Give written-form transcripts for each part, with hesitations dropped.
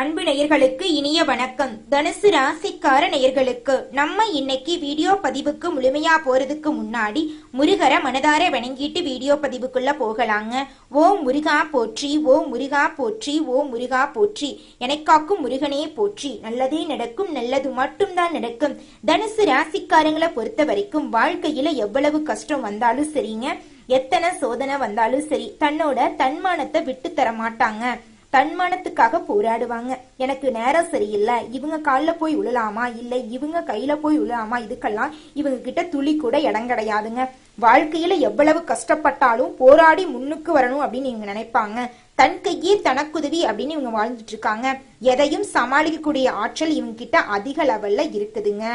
அன்பு நேயர்களுக்கு இனிய வணக்கம். தனுசு ராசிக்கார நேயர்களுக்கு நம்ம இன்னைக்கு வீடியோ பதிவுக்கு முழுமையா போறதுக்கு முன்னாடி முருகரை மனதார வணங்கிட்டு வீடியோ பதிவுக்குள்ள போகலாங்க. ஓம் முருகா போற்றி, ஓம் முருகா போற்றி, ஓம் முருகா போற்றி, எனக்காக்கும் முருகனே போற்றி. நல்லதே நடக்கும், நல்லது மட்டும்தான் நடக்கும். தனுசு ராசிக்காரங்களை பொறுத்த வரைக்கும் வாழ்க்கையில எவ்வளவு கஷ்டம் வந்தாலும் சரிங்க, எத்தனை சோதனை வந்தாலும் சரி, தன்னோட தன்மானத்தை விட்டு தர மாட்டாங்க. தன்மானத்துக்காக போராடுவாங்க. எனக்கு நேரம் சரியில்லை, இவங்க காலில் போய் உழலாமா, இல்லை இவங்க கையில போய் உழலாமா, இதுக்கெல்லாம் இவங்க கிட்ட துளி கூட இடம் கிடையாதுங்க. வாழ்க்கையில எவ்வளவு கஷ்டப்பட்டாலும் போராடி முன்னுக்கு வரணும் அப்படின்னு இவங்க நினைப்பாங்க. தன் கையே தனக்குதவி அப்படின்னு இவங்க வாழ்ந்துட்டு இருக்காங்க. எதையும் சமாளிக்கக்கூடிய ஆற்றல் இவங்க கிட்ட அதிக லெவல்ல இருக்குதுங்க.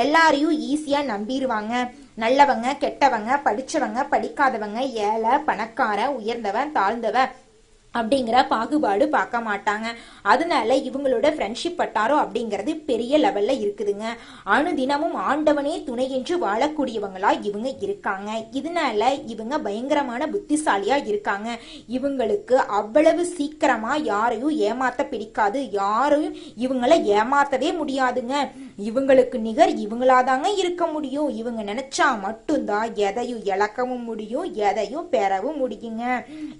எல்லாரையும் ஈஸியா நம்பிடுவாங்க. நல்லவங்க கெட்டவங்க, படிச்சவங்க படிக்காதவங்க, ஏழை பணக்கார, உயர்ந்தவன் தாழ்ந்தவன் அப்படிங்கிற பாகுபாடு பார்க்க மாட்டாங்க. அதனால இவங்களோட ஃப்ரெண்ட்ஷிப் வட்டாரம் அப்படிங்கிறது பெரிய லெவல்ல இருக்குதுங்க. அனுதினமும் ஆண்டவனே துணை என்று வாழக்கூடியவங்களா இவங்க இருக்காங்க. இதனால இவங்க பயங்கரமான புத்திசாலியா இருக்காங்க. இவங்களுக்கு அவ்வளவு சீக்கிரமா யாரையும் ஏமாத்த பிடிக்காது. யாரையும் இவங்களை ஏமாத்தவே முடியாதுங்க. இவங்களுக்கு நிகர் இவங்களாதாங்க இருக்க முடியும். இவங்க நினைச்சா மட்டும்தான் எதையும் இழக்கவும் முடியும், எதையும் பெறவும் முடியுங்க.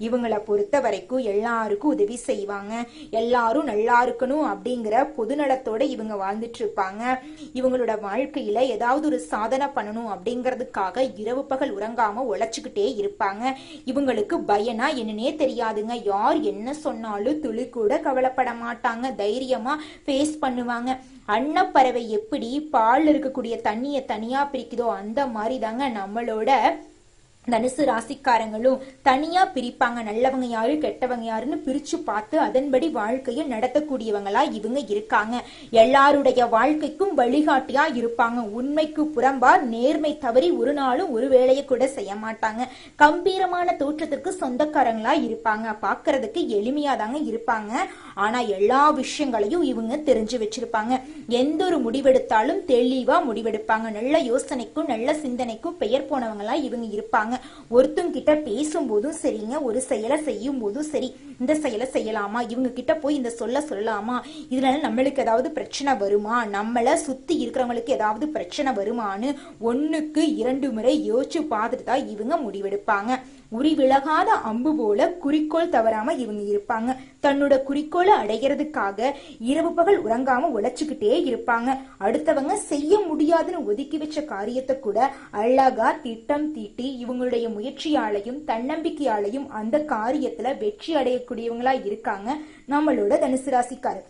இவங்களை பொறுத்த வரைக்கும் எல்லாருக்கும் உதவி செய்வாங்க. எல்லாரும் நல்லா இருக்கணும் அப்படிங்கிற பொதுநலத்தோட இவங்க வாழ்ந்துட்டு இருப்பாங்க. இவங்களோட வாழ்க்கையில ஏதாவது ஒரு சாதனை பண்ணணும் அப்படிங்கிறதுக்காக இரவு பகல் உறங்காம உழைச்சுக்கிட்டே இருப்பாங்க. இவங்களுக்கு பயனா என்னன்னே தெரியாதுங்க. யார் என்ன சொன்னாலும் துளி கூட கவலைப்பட மாட்டாங்க. தைரியமா ஃபேஸ் பண்ணுவாங்க. அன்னப்பறவை எப்படி பால் இருக்கக்கூடிய தண்ணியை தனியா பிரிக்குதோ அந்த மாதிரி தாங்க நம்மளோட தனுசு ராசிக்காரங்களும் தனியா பிரிப்பாங்க. நல்லவங்க யாரு கெட்டவங்க யாருன்னு பிரிச்சு பார்த்து அதன்படி வாழ்க்கையை நடத்தக்கூடியவங்களா இவங்க இருக்காங்க. எல்லாருடைய வாழ்க்கைக்கும் வழிகாட்டியா இருப்பாங்க. உண்மைக்கு புறம்பா நேர்மை தவறி ஒரு நாளும் ஒரு வேலையை கூட செய்ய மாட்டாங்க. கம்பீரமான தோற்றத்திற்கு சொந்தக்காரங்களா இருப்பாங்க. பாக்குறதுக்கு எளிமையா தாங்க இருப்பாங்க. ஆனா எல்லா விஷயங்களையும் இவங்க தெரிஞ்சு வச்சிருப்பாங்க. எந்த ஒரு முடிவெடுத்தாலும் தெளிவா முடிவெடுப்பாங்க. நல்ல யோசனைக்கும் நல்ல சிந்தனைக்கும் பெயர் போனவங்களா இவங்க இருப்பாங்க. ஒருத்தங்க கிட்ட பேசும்போதும் சரிங்க, ஒரு செயலை செய்யும் போதும் சரி, இந்த செயலை செய்யலாமா, இவங்க கிட்ட போய் இந்த சொல்லலாமா, இதனால நம்மளுக்கு ஏதாவது பிரச்சனை வருமா, நம்மள சுத்தி இருக்கிறவங்களுக்கு ஏதாவது பிரச்சனை வருமானு ஒண்ணுக்கு 2 முறை யோசிச்சு பார்த்துட்டு தான் இவங்க முடிவெடுப்பாங்க. உரி விலகாத அம்பு போல குறிக்கோள் தவறாம இவங்க இருப்பாங்க. தன்னோட குறிக்கோளை அடைகிறதுக்காக இரவு பகல் உறங்காம உழைச்சுக்கிட்டே இருப்பாங்க. அடுத்தவங்க செய்ய முடியாதுன்னு ஒதுக்கி வச்ச காரியத்தை கூட அழகா திட்டம் தீட்டி இவங்களுடைய முயற்சியாலையும் தன்னம்பிக்கையாலையும் அந்த காரியத்துல வெற்றி அடையக்கூடியவங்களா இருக்காங்க நம்மளோட தனுசு ராசிக்காரர்.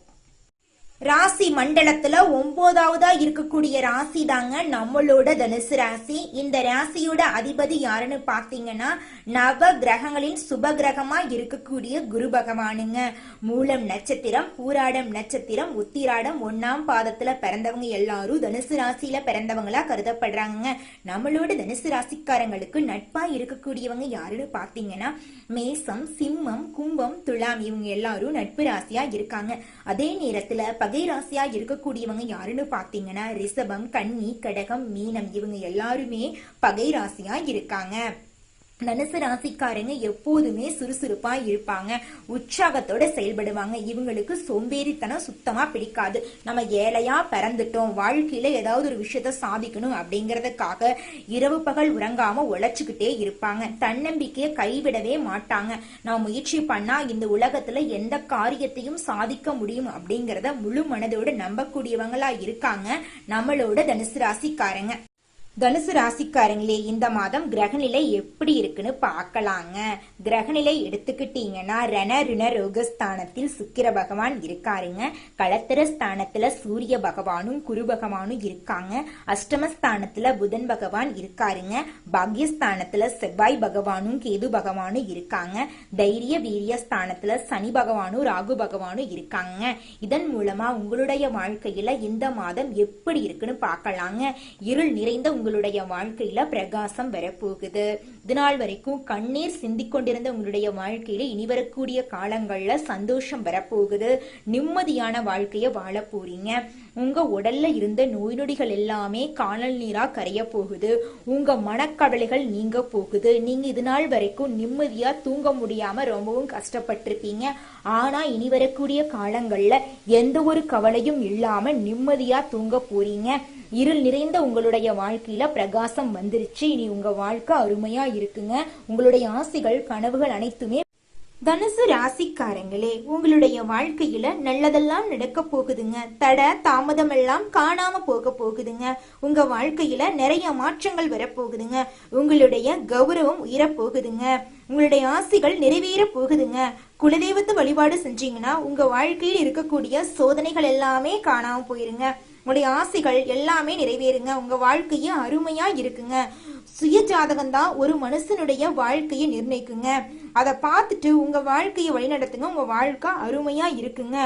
ராசி மண்டலத்துல 9வதா இருக்கக்கூடிய ராசி தாங்க நம்மளோட தனுசு ராசி. இந்த ராசியோட அதிபதி யாருன்னு பாத்தீங்கன்னா நவ கிரகங்களின் சுப கிரகமா இருக்கக்கூடிய குரு பகவானுங்க. மூலம் நட்சத்திரம், பூராடம் நட்சத்திரம், உத்திராடம் 1ஆம் பாதத்துல பிறந்தவங்க எல்லாரும் தனுசு ராசியில பிறந்தவங்களா கருதப்படுறாங்க. நம்மளோட தனுசு ராசிக்காரங்களுக்கு நட்பா இருக்கக்கூடியவங்க யாருன்னு பாத்தீங்கன்னா மேசம், சிம்மம், கும்பம், துலாம், இவங்க எல்லாரும் நட்பு ராசியா இருக்காங்க. அதே நேரத்துல பகை ராசியா இருக்கக்கூடியவங்க யாருன்னு பாத்தீங்கன்னா ரிஷபம், கன்னி, கடகம், மீனம், இவங்க எல்லாருமே பகை ராசியா இருக்காங்க. தனுசு ராசிக்காரங்க எப்போதுமே சுறுசுறுப்பா இருப்பாங்க. உற்சாகத்தோட செயல்படுவாங்க. இவங்களுக்கு சோம்பேறித்தனம் சுத்தமா பிடிக்காது. நம்ம ஏழையா பிறந்துட்டோம், வாழ்க்கையில ஏதாவது ஒரு விஷயத்த சாதிக்கணும் அப்படிங்கறதுக்காக இரவு பகல் உறங்காம உழைச்சுக்கிட்டே இருப்பாங்க. தன்னம்பிக்கையை கைவிடவே மாட்டாங்க. நான் முயற்சி பண்ணா இந்த உலகத்துல எந்த காரியத்தையும் சாதிக்க முடியும் அப்படிங்கறத முழு மனதோட நம்பக்கூடியவங்களா இருக்காங்க நம்மளோட தனுசு ராசிக்காரங்க. தனுசு ராசிக்காரங்களே, இந்த மாதம் கிரகநிலை எப்படி இருக்குன்னு பார்க்கலாங்க. கிரகநிலை எடுத்துக்கிட்டீங்கன்னா ரண ருண ரோகஸ்தானத்தில் சுக்கிர பகவான் இருக்காருங்க. களத்திர ஸ்தானத்துல சூரிய பகவானும் குரு பகவானும் இருக்காங்க. அஷ்டமஸ்தானத்துல புதன் பகவான் இருக்காருங்க. பாக்யஸ்தானத்துல செவ்வாய் பகவானும் கேது பகவானும் இருக்காங்க. தைரிய வீரிய ஸ்தானத்துல சனி பகவானும் ராகு பகவானும் இருக்காங்க. இதன் மூலமா உங்களுடைய வாழ்க்கையில இந்த மாதம் எப்படி இருக்குன்னு பார்க்கலாங்க. இருள் நிறைந்த உங்களுடைய வாழ்க்கையில பிரகாசம் வரப்போகுது. இதுநாள் வரைக்கும் கண்ணீர் சிந்திக் கொண்டிருந்த உங்களுடைய வாழ்க்கையில இனி வரக்கூடிய காலங்கள்ல சந்தோஷம் வரப்போகுது. நிம்மதியான வாழ்க்கைய வாழ போறீங்க. உங்க உடல்ல இருந்த நோய் நொடிகள் எல்லாமே காணல் நீரா கரைய போகுது. உங்க மனக்கவலைகள் நீங்க போகுது. நீங்க இது நாள் வரைக்கும் நிம்மதியா தூங்க முடியாம ரொம்பவும் கஷ்டப்பட்டிருப்பீங்க. ஆனா இனி வரக்கூடிய காலங்கள்ல எந்த ஒரு கவலையும் இல்லாம நிம்மதியா தூங்க போறீங்க. இருள் நிறைந்த உங்களுடைய வாழ்க்கையில பிரகாசம் வந்துருச்சு. இனி உங்க வாழ்க்கை அருமையா இருக்குங்க. உங்களுடைய ஆசைகள் கனவுகள் அனைத்துமே தனுசு ராசிக்காரங்களே, உங்களுடைய வாழ்க்கையில நல்லதெல்லாம் நடக்க போகுதுங்க. தடை தாமதம் எல்லாம் காணாம போக போகுதுங்க. உங்க வாழ்க்கையில நிறைய மாற்றங்கள் வரப்போகுதுங்க. உங்களுடைய கௌரவம் உயரப்போகுதுங்க. உங்களுடைய ஆசைகள் நிறைவேற போகுதுங்க. குலதெய்வத்தை வழிபாடு செஞ்சீங்கன்னா உங்க வாழ்க்கையில் இருக்கக்கூடிய சோதனைகள் எல்லாமே காணாம போயிருங்க. உங்களுடைய ஆசைகள் எல்லாமே நிறைவேறுங்க. உங்க வாழ்க்கைய அருமையா இருக்குங்க. சுய ஜாதகம் தான் ஒரு மனுஷனுடைய வாழ்க்கையை நிர்ணயிக்குங்க. அதை பார்த்துட்டு உங்க வாழ்க்கையை வழிநடத்துங்க. உங்க வாழ்க்கை அருமையா இருக்குங்க.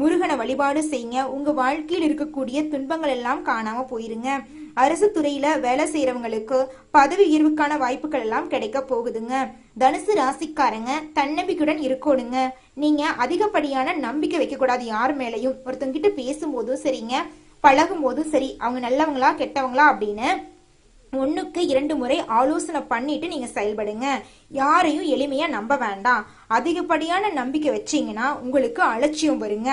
முருகனை வழிபாடு செய்யுங்க. உங்க வாழ்க்கையில் இருக்கக்கூடிய துன்பங்கள் எல்லாம் காணாம போயிருங்க. அரசு துறையில வேலை செய்யறவங்களுக்கு பதவி உயர்வுக்கான வாய்ப்புகள் எல்லாம் கிடைக்க போகுதுங்க. தனுசு ராசிக்காரங்க தன்னம்பிக்கையுடன் இருக்கணுங்க. நீங்க அதிகப்படியான நம்பிக்கை வைக்க கூடாது யார் மேலையும். ஒருத்தவங்க கிட்ட பேசும்போதும் சரிங்க, பழகும் போதும் சரி, அவங்க நல்லவங்களா கெட்டவங்களா அப்படின்னு 1க்கு 2 முறை ஆலோசனை பண்ணிட்டு நீங்க செயல்படுங்க. யாரையும் எளிமையா நம்ப வேண்டாம். அதிகப்படியான நம்பிக்கை வச்சீங்கன்னா உங்களுக்கு அலட்சியம் வருங்க.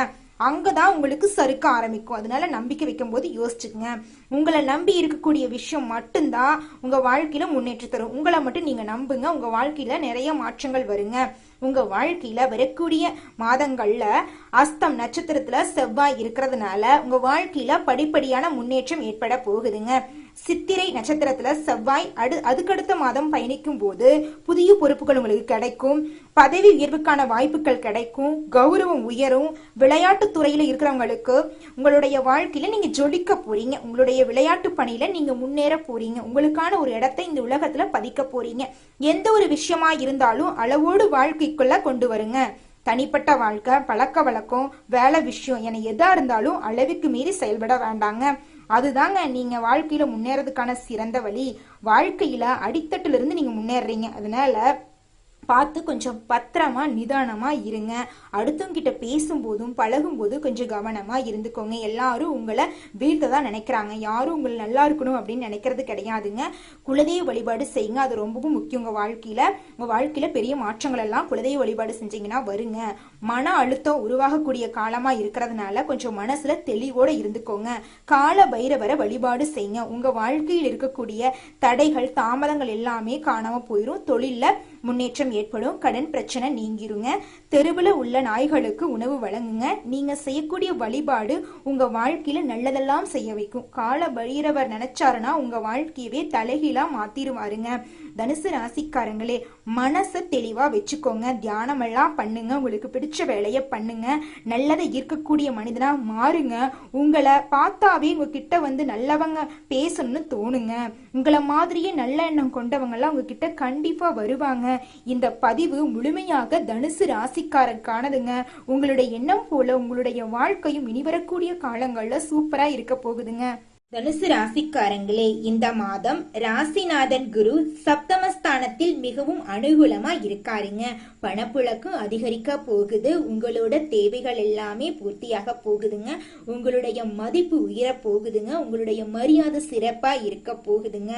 அங்கதான் உங்களுக்கு சறுக்க ஆரம்பிக்கும். அதனால நம்பிக்கை வைக்கும் போது யோசிச்சுங்க. உங்களை நம்பி இருக்கக்கூடிய விஷயம் மட்டும்தான் உங்க வாழ்க்கையில முன்னேற்றி தரும். உங்களை மட்டும் நீங்க நம்புங்க. உங்க வாழ்க்கையில நிறைய மாற்றங்கள் வருங்க. உங்க வாழ்க்கையில வரக்கூடிய மாதங்கள்ல அஸ்தம் நட்சத்திரத்துல செவ்வாய் இருக்கிறதுனால உங்க வாழ்க்கையில படிப்படியான முன்னேற்றம் ஏற்பட போகுதுங்க. சித்திரை நட்சத்திரத்துல செவ்வாய் அதுக்கடுத்த மாதம் பயணிக்கும் போது புதிய பொறுப்புகள் உங்களுக்கு கிடைக்கும். பதவி உயர்வுக்கான வாய்ப்புகள் கிடைக்கும். கௌரவம் உயரும். விளையாட்டு துறையில இருக்கிறவங்களுக்கு உங்களுடைய வாழ்க்கையில நீங்க ஜொலிக்க போறீங்க. உங்களுடைய விளையாட்டு பணியில நீங்க முன்னேற போறீங்க. உங்களுக்கான ஒரு இடத்தை இந்த உலகத்துல பதிக்க போறீங்க. எந்த ஒரு விஷயமா இருந்தாலும் அளவோடு வாழ்க்கைக்குள்ள கொண்டு வருங்க. தனிப்பட்ட வாழ்க்கை, பழக்க வழக்கம், வேலை விஷயம் என எதா இருந்தாலும் அளவுக்கு மீறி செயல்பட வேண்டாங்க. அதுதாங்க நீங்க வாழ்க்கையில முன்னேறதுக்கான சிறந்த வழி. வாழ்க்கையில அடித்தட்டுல இருந்து நீங்க முன்னேறீங்க. அதனால பார்த்து கொஞ்சம் பத்திரமா நிதானமா இருங்க. அடுத்தவங்க கிட்ட பேசும்போதும் பழகும் போதும் கொஞ்சம் கவனமா இருந்துக்கோங்க. எல்லாரும் உங்களை வீழ்த்ததான் நினைக்கிறாங்க. யாரும் உங்களை நல்லா இருக்கணும் அப்படின்னு நினைக்கிறது கிடையாதுங்க. குலதெய்வ வழிபாடு செய்யுங்க. அது ரொம்பவும் முக்கியம். உங்க வாழ்க்கையில பெரிய மாற்றங்கள் எல்லாம் குலதெய்வ வழிபாடு செஞ்சீங்கன்னா வருங்க. மன அழுத்தம் உருவாகக்கூடிய காலமா இருக்கிறதுனால கொஞ்சம் மனசுல தெளிவோட இருந்துக்கோங்க. கால பைரவரை வழிபாடு செய்யுங்க. உங்க வாழ்க்கையில் இருக்கக்கூடிய தடைகள் தாமதங்கள் எல்லாமே காணாம போயிரும். தொழில்ல முன்னேற்றம் ஏற்படும். கடன் பிரச்சனை நீங்கிருங்க. தெருவில் உள்ள நாய்களுக்கு உணவு வழங்குங்க. நீங்க செய்யக்கூடிய வழிபாடு உங்க வாழ்க்கையில நல்லதெல்லாம் செய்ய வைக்கும். கால பைரவர் நினைச்சாருன்னா உங்க வாழ்க்கையவே தலைகீழா மாத்திருவாருங்க. தனுசு ராசிக்காரங்களே, மனசை தெளிவா வச்சுக்கோங்க. தியானம் எல்லாம் பண்ணுங்க. உங்களுக்கு பிடிச்ச வேலையை பண்ணுங்க. நல்லதை ஈர்க்கக்கூடிய மனிதனா மாறுங்க. உங்களை பார்த்தாவே உங்ககிட்ட வந்து நல்லவங்க பேசணும்னு தோணுங்க. உங்களை மாதிரியே நல்ல எண்ணம் கொண்டவங்க எல்லாம் உங்ககிட்ட கண்டிப்பா வருவாங்க. இந்த பதிவு முழுமையாக தனுசு ராசிக்காரருக்கானதுங்க. உங்களுடைய எண்ணம் போல உங்களுடைய வாழ்க்கையும் இனி வரக்கூடிய காலங்கள்ல சூப்பரா இருக்க போகுதுங்க. தனுசு ராசிக்காரங்களே, இந்த மாதம் ராசிநாதன் குரு சப்தமஸ்தானத்தில் மிகவும் அனுகூலமா இருக்காருங்க. பணப்புழக்கம் அதிகரிக்க போகுது. உங்களோட தேவைகள் எல்லாமே பூர்த்தியாக போகுதுங்க. உங்களுடைய மதிப்பு உயர போகுதுங்க. உங்களுடைய மரியாதை சிறப்பா இருக்க போகுதுங்க.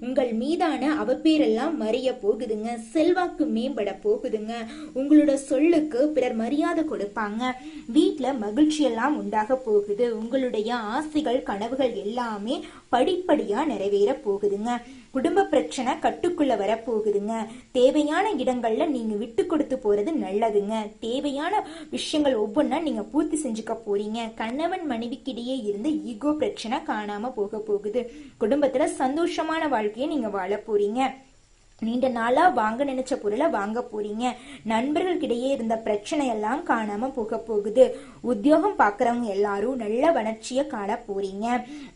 உங்கள் மீதான அவப்பேரெல்லாம் மறைய போகுதுங்க. செல்வாக்கு மேம்பட போகுதுங்க. உங்களோட சொல்லுக்கு பிறர் மரியாதை கொடுப்பாங்க. வீட்டுல மகிழ்ச்சி எல்லாம் உண்டாக போகுது. உங்களுடைய ஆசைகள் கனவுகள் எல்லாமே படிப்படியா நிறைவேற போகுதுங்க. குடும்ப பிரச்சனை கட்டுக்குள்ள வர போகுதுங்க. தேவையான இடங்கள்ல நீங்க விட்டு கொடுத்து போறது நல்லதுங்க. தேவையான விஷயங்கள் ஒவ்வொன்றா நீங்க பூர்த்தி செஞ்சுக்க போறீங்க. கணவன் மனைவிக்கிடையே இருந்து ஈகோ பிரச்சனை காணாம போக போகுது. குடும்பத்துல சந்தோஷமான வாழ்க்கையை நீங்க வாழ போறீங்க. நீண்ட நாளா வாங்க நினைச்ச பொருளை வாங்க போறீங்க. நண்பர்களுக்கிடையே இருந்த பிரச்சனை எல்லாம் காணாம போக போகுது. உத்தியோகம் பாக்குறவங்க எல்லாரும் நல்ல வளர்ச்சியை காண போறீங்க.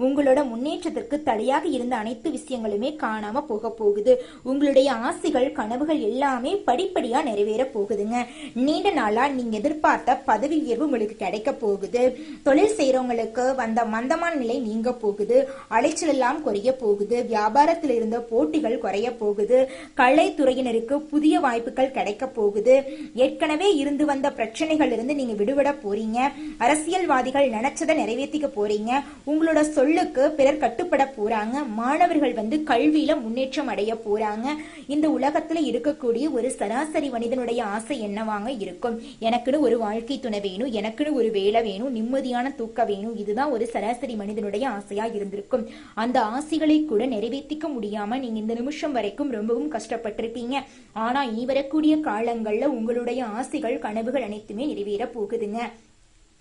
உங்களோட முன்னேற்றத்திற்கு தடையாக இருந்த அனைத்து விஷயங்களுமே காணாம போக போகுது. உங்களுடைய ஆசைகள் கனவுகள் எல்லாமே படிப்படியா நிறைவேற போகுதுங்க. நீண்ட நாளா நீங்க எதிர்பார்த்த பதவி உயர்வு உங்களுக்கு கிடைக்க போகுது. தொழில் செய்யறவங்களுக்கு வந்த மந்தமான நிலை நீங்க போகுது. அலைச்சல் எல்லாம் குறைய போகுது. வியாபாரத்தில் இருந்த போட்டிகள் குறைய போகுது. கலைத்துறையினருக்கு புதிய வாய்ப்புகள் கிடைக்க போகுது. ஏற்கனவே இருந்து வந்த பிரச்சனைகள் இருந்து நீங்க விடுபட போறீங்க. அரசியல்வாதிகள் நினைச்சதை நிறைவேற்றிக்க போறீங்க. உங்களோட சொல்லுக்கு பிறர் கட்டுப்பட போறாங்க. மாணவர்கள் கல்வியில முன்னேற்றம் அடைய போறாங்க. இந்த உலகத்துல இருக்கக்கூடிய ஒரு சராசரி மனிதனுடைய ஆசை என்னவாங்க இருக்கும்? எனக்குன்னு ஒரு வாழ்க்கை துணை வேணும், எனக்குன்னு ஒரு வேலை வேணும், நிம்மதியான தூக்கம் வேணும். இதுதான் ஒரு சராசரி மனிதனுடைய ஆசையா இருந்திருக்கும். அந்த ஆசைகளை கூட நிறைவேற்றிக்க முடியாம நீங்க இந்த நிமிஷம் வரைக்கும் ரொம்பவும் கஷ்டப்பட்டிருப்பீங்க. ஆனா இனி வரக்கூடிய காலங்கள்ல உங்களுடைய ஆசைகள் கனவுகள் அனைத்துமே நிறைவேற போகுதுங்க.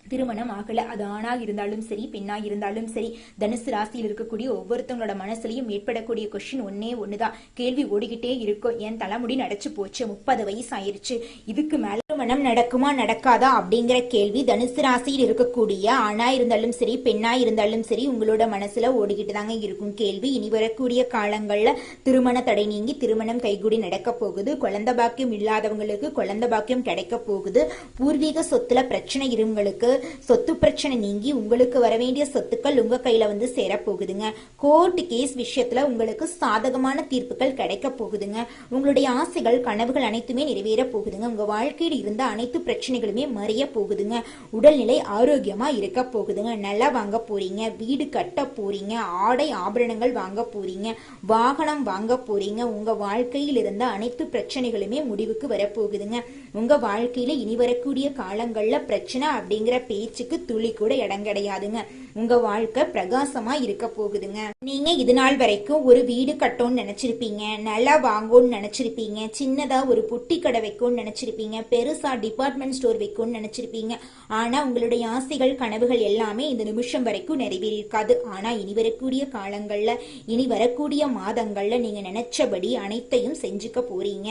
திருமணம் ஆகல, அது ஆணாக இருந்தாலும் சரி பெண்ணாக இருந்தாலும் சரி, தனுசு ராசியில் இருக்கக்கூடிய ஒவ்வொருத்தவங்களோட மனசுலயும் ஏற்படக்கூடிய கொஸ்டின் ஒண்ணுதான், கேள்வி ஓடிக்கிட்டே இருக்கும். என் தலைமுடி நடைச்சு போச்சு, 30 வயசு ஆயிருச்சு, இதுக்கு மேல திருமணம் நடக்குமா நடக்காதா அப்படிங்கிற கேள்வி தனுசு ராசியில் இருக்கக்கூடிய ஆணா இருந்தாலும் சரி பெண்ணா இருந்தாலும் சரி உங்களோட மனசுல ஓடிக்கிட்டு தாங்க இருக்கும் கேள்வி. இனி வரக்கூடிய காலங்கள்ல திருமண தடை நீங்கி திருமணம் கைகூடி நடக்க போகுது. குழந்தை பாக்கியம் இல்லாதவங்களுக்கு குழந்தை பாக்கியம் கிடைக்க போகுது. பூர்வீக சொத்துல பிரச்சனை இருவங்களுக்கு சொத்து பிரச்சனை நீங்கி உங்களுக்கு வர வேண்டிய சொத்துக்கள் உங்க கையில சேர போகுதுங்க. கோர்ட் கேஸ் விஷயத்துல உங்களுக்கு சாதகமான தீர்ப்புகள் கிடைக்க போகுதுங்க. உங்களுடைய ஆசைகள் கனவுகள் அனைத்துமே நிறைவேற போகுதுங்க. உங்க வாழ்க்கையில் இருந்த அனைத்து பிரச்சனைகளுமே மறைய போகுதுங்க. உடல்நிலை ஆரோக்கியமா இருக்க போகுதுங்க. நல்லா வாங்க போறீங்க, வீடு கட்ட போறீங்க, ஆடை ஆபரணங்கள் வாங்க போறீங்க, வாகனம் வாங்க போறீங்க. உங்க வாழ்க்கையில் இருந்த அனைத்து பிரச்சனைகளுமே முடிவுக்கு வரப்போகுதுங்க. உங்க வாழ்க்கையில இனி வரக்கூடிய காலங்கள்ல பிரச்சனை அப்படிங்கிற பேச்சுக்கு துளி கூட இடம் கிடையாதுங்க. உங்க வாழ்க்கை பிரகாசமா இருக்க போகுதுங்க. நீங்க இது நாள் வரைக்கும் ஒரு வீடு கட்டணும்னு நினைச்சிருப்பீங்க, நல்லா வாங்கணும்னு நினைச்சிருப்பீங்க, சின்னதா ஒரு பொட்டி கடை வைக்கணும்னு நினைச்சிருப்பீங்க, பெருசா டிபார்ட்மெண்ட் ஸ்டோர் வைக்கணும்னு நினைச்சிருப்பீங்க. ஆனா உங்களுடைய ஆசைகள் கனவுகள் எல்லாமே இந்த நிமிஷம் வரைக்கும் நிறைவேறியிருக்காது. ஆனா இனி வரக்கூடிய காலங்கள்ல இனி வரக்கூடிய மாதங்கள்ல நீங்க நினைச்சபடி அனைத்தையும் செஞ்சுக்க போறீங்க.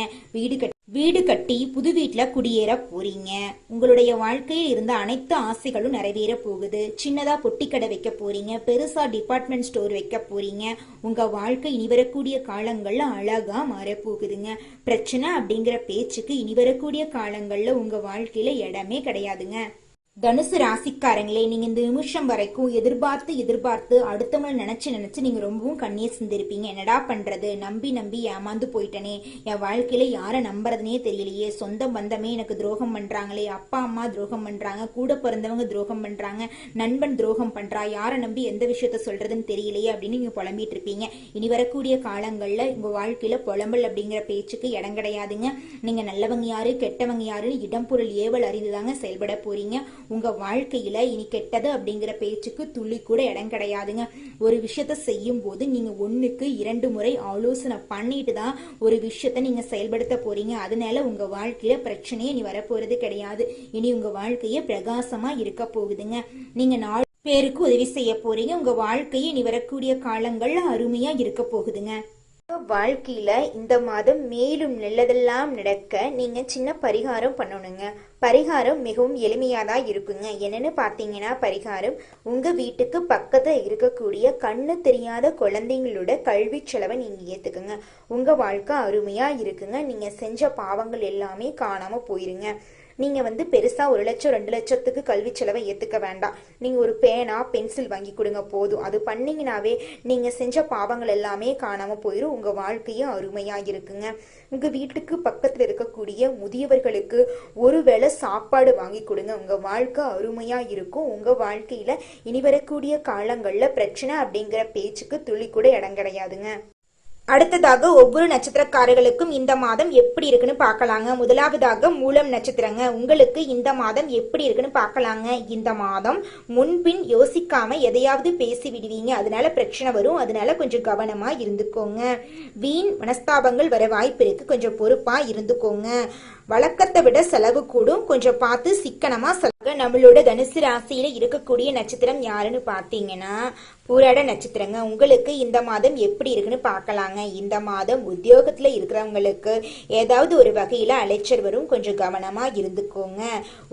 வீடு கட்டி புது வீட்டுல குடியேற போறீங்க. உங்களுடைய வாழ்க்கையில் இருந்த அனைத்து ஆசைகளும் நிறைவேற போகுது. சின்னதா பொட்டி கடை வைக்க போறீங்க, பெருசா டிபார்ட்மெண்ட் ஸ்டோர் வைக்க போறீங்க. உங்க வாழ்க்கை இனி வரக்கூடிய காலங்கள்ல அழகா மாற போகுதுங்க. பிரச்சனை அப்படிங்கிற பேச்சுக்கு இனி வரக்கூடிய காலங்கள்ல உங்க வாழ்க்கையில இடமே கிடையாதுங்க. தனுசு ராசிக்காரங்களே, நீங்க இந்த நிமிஷம் வரைக்கும் எதிர்பார்த்து அடுத்தவங்களை நினைச்சு நீங்க ரொம்பவும் கண்ணீர் சிந்திருப்பீங்க. என்னடா பண்றது, நம்பி ஏமாந்து போயிட்டனே, என் வாழ்க்கையில யாரை நம்புறதுனே தெரியலையே, சொந்த பந்தமே எனக்கு துரோகம் பண்றாங்களே, அப்பா அம்மா துரோகம் பண்றாங்க, கூட பிறந்தவங்க துரோகம் பண்றாங்க, நண்பன் துரோகம் பண்றா, யாரை நம்பி எந்த விஷயத்த சொல்றதுன்னு தெரியலையே அப்படின்னு நீங்க புலம்பிட்டு இருப்பீங்க. இனி வரக்கூடிய காலங்கள்ல உங்க வாழ்க்கையில புலம்பல் அப்படிங்கிற பேச்சுக்கு இடம் கிடையாதுங்க. நீங்க நல்லவங்க யாரு கெட்டவங்க யாருன்னு இடம் பொருள் ஏவல் அறிந்துதாங்க செயல்பட போறீங்க. உங்க வாழ்க்கையில இனி கெட்டது அப்படிங்கிற பேச்சுக்கு துளி கூட இடம் கிடையாதுங்க. ஒரு விஷயத்த செய்யும் போது நீங்க 1க்கு 2 முறை ஆலோசனை பண்ணிட்டு தான் ஒரு விஷயத்த நீங்க செயல்படுத்த போறீங்க. அதனால உங்க வாழ்க்கையில பிரச்சனையே இனி வரப்போறது கிடையாது. இனி உங்க வாழ்க்கைய பிரகாசமா இருக்க போகுதுங்க. நீங்க 4 பேருக்கு உதவி செய்ய போறீங்க. உங்க வாழ்க்கையை இனி வரக்கூடிய காலங்கள்ல அருமையா இருக்க போகுதுங்க. வாழ்க்கையில இந்த மாதம் மேலும் நல்லதெல்லாம் நடக்க நீங்க சின்ன பரிகாரம் பண்ணணுங்க. பரிகாரம் மிகவும் எளிமையாதான் இருக்குங்க. என்னன்னு பாத்தீங்கன்னா, பரிகாரம் உங்க வீட்டுக்கு பக்கத்துல இருக்கக்கூடிய கண்ணு தெரியாத குழந்தைங்களோட கல்வி செலவை நீங்க ஏத்துக்குங்க. உங்க வாழ்க்கை அருமையா இருக்குங்க. நீங்க செஞ்ச பாவங்கள் எல்லாமே காணாம போயிருங்க. நீங்க பெருசா 1 லட்சம் 2 லட்சத்துக்கு கல்வி செலவை ஏத்துக்க வேண்டாம். நீங்க ஒரு பேனா பென்சில் வாங்கி கொடுங்க போதும். அது பண்ணீங்கன்னாவே நீங்க செஞ்ச பாவங்கள் எல்லாமே காணாம போயிடும். உங்க வாழ்க்கையும் அருமையா இருக்குங்க. உங்க வீட்டுக்கு பக்கத்துல இருக்கக்கூடிய முதியவர்களுக்கு ஒருவேளை சாப்பாடு வாங்கி கொடுங்க. உங்க வாழ்க்கை அருமையா இருக்கும். உங்க வாழ்க்கையில இனி வரக்கூடிய காலங்கள்ல பிரச்சனை அப்படிங்கிற பேச்சுக்கு துளி கூட இடம் கிடையாதுங்க. அடுத்ததாக ஒவ்வொரு நட்சத்திரக்காரர்களுக்கும் இந்த மாதம் எப்படி இருக்குன்னு பார்க்கலாங்க. முதலாவதாக மூலம் நட்சத்திரங்க. உங்களுக்கு இந்த மாதம் எப்படி இருக்குன்னு பார்க்கலாங்க. இந்த மாதம் முன்பின் யோசிக்காம எதையாவது பேசி விடுவீங்க. அதனால பிரச்சனை வரும். அதனால கொஞ்சம் கவனமா இருந்துக்கோங்க. வீண் மனஸ்தாபங்கள் வர வாய்ப்பு இருக்கு. கொஞ்சம் பொறுப்பா இருந்துக்கோங்க. வழக்கத்தை விட செலவு கூடும், கொஞ்சம் பார்த்து சிக்கனமா செலவு. நம்மளோட தனுசு ராசியில இருக்கக்கூடிய நட்சத்திரம் யாருன்னு பார்த்தீங்கன்னா பூராட நட்சத்திரங்க. உங்களுக்கு இந்த மாதம் எப்படி இருக்குன்னு பார்க்கலாங்க. இந்த மாதம் உத்தியோகத்துல இருக்கிறவங்களுக்கு ஏதாவது ஒரு வகையில அலைச்சல் வரும், கொஞ்சம் கவனமா இருந்துக்கோங்க.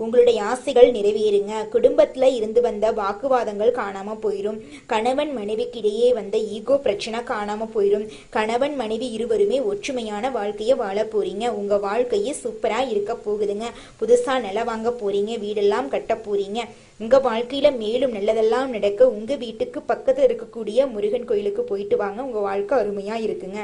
உங்களுடைய ஆசைகள் நிறைவேறுங்க. குடும்பத்துல இருந்து வந்த வாக்குவாதங்கள் காணாம போயிடும். கணவன் மனைவிக்கு இடையே வந்த ஈகோ பிரச்சனை காணாம போயிடும். கணவன் மனைவி இருவருமே ஒற்றுமையான வாழ்க்கையை வாழ போறீங்க. உங்க வாழ்க்கையே சூப்பரா இருக்க போகுதுங்க. புதுசா நிலம் வாங்க போறீங்க, வீடெல்லாம் கட்ட போறீங்க. உங்க வாழ்க்கையில மேலும் நல்லதெல்லாம் நடக்க உங்க வீட்டுக்கு பக்கத்துல இருக்கக்கூடிய முருகன் கோயிலுக்கு போயிட்டு வாங்க. உங்க வாழ்க்கை அருமையா இருக்குங்க.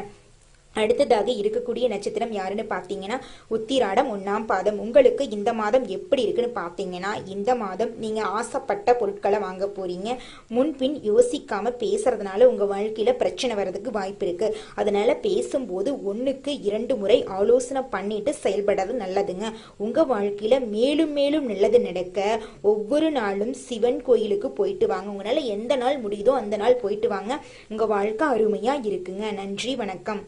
அடுத்ததாக இருக்கக்கூடிய நட்சத்திரம் யாருன்னு பார்த்தீங்கன்னா உத்திராடம் 1ஆம் பாதம். உங்களுக்கு இந்த மாதம் எப்படி இருக்குன்னு பார்த்தீங்கன்னா இந்த மாதம் நீங்க ஆசைப்பட்ட பொருட்களை வாங்க போறீங்க. முன்பின் யோசிக்காம பேசுறதுனால உங்க வாழ்க்கையில பிரச்சனை வர்றதுக்கு வாய்ப்பு இருக்கு. அதனால பேசும்போது 1க்கு 2 முறை ஆலோசனை பண்ணிட்டு செயல்படுறது நல்லதுங்க. உங்க வாழ்க்கையில மேலும் மேலும் நல்லது நடக்க ஒவ்வொரு நாளும் சிவன் கோயிலுக்கு போயிட்டு வாங்க. உங்களால எந்த நாள் முடியுதோ அந்த நாள் போயிட்டு வாங்க. உங்க வாழ்க்கை அருமையா இருக்குங்க. நன்றி, வணக்கம்.